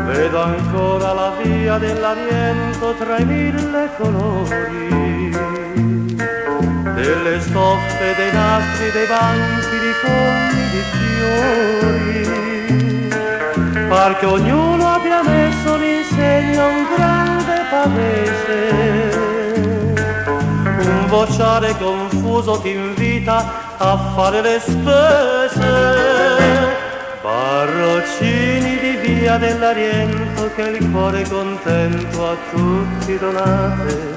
Vedo ancora la via dell'Ariento tra i mille colori, delle stoffe, dei nastri, dei banchi, di colmi, di fiori. Par che ognuno abbia messo l'insegno a un grande pavese, un vociare confuso ti invita a fare le spese. Barroccini di via dell'Ariento, che il cuore contento a tutti donate,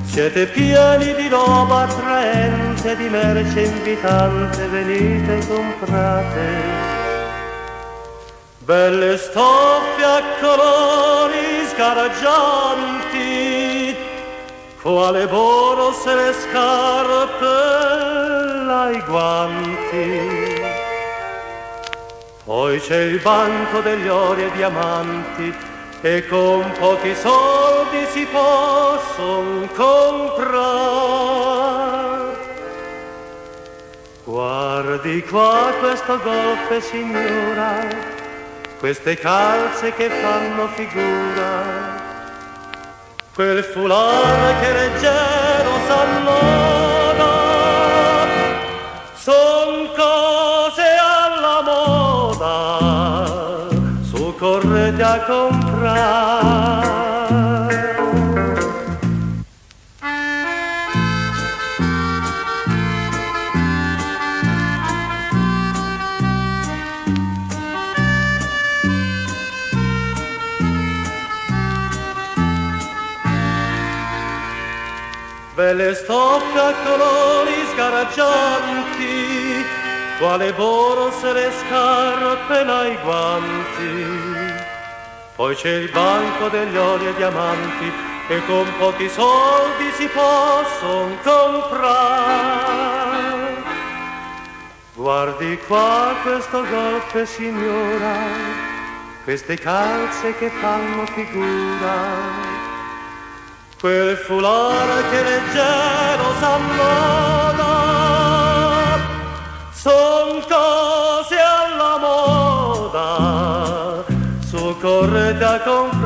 siete pieni di roba attraente, di merce invitante, venite e comprate. Belle stoffe a colori sgaraggianti, quale boros e le scarpe, ai guanti. Poi c'è il banco degli ori e diamanti, e con pochi soldi si possono comprare. Guardi qua questo golpe, signora, queste calze che fanno figura, quel foulard che leggero s'annora, son cose alla moda, su correte a comprare. Belle stoffe a colori sgaraggianti, quale boros e le scarpe, ai guanti. Poi c'è il banco degli ori e diamanti, e con pochi soldi si possono comprare. Guardi qua questo golpe, signora, queste calze che fanno figura, quel foulard che leggero s'annoda, son cose alla moda, su correte a comprare.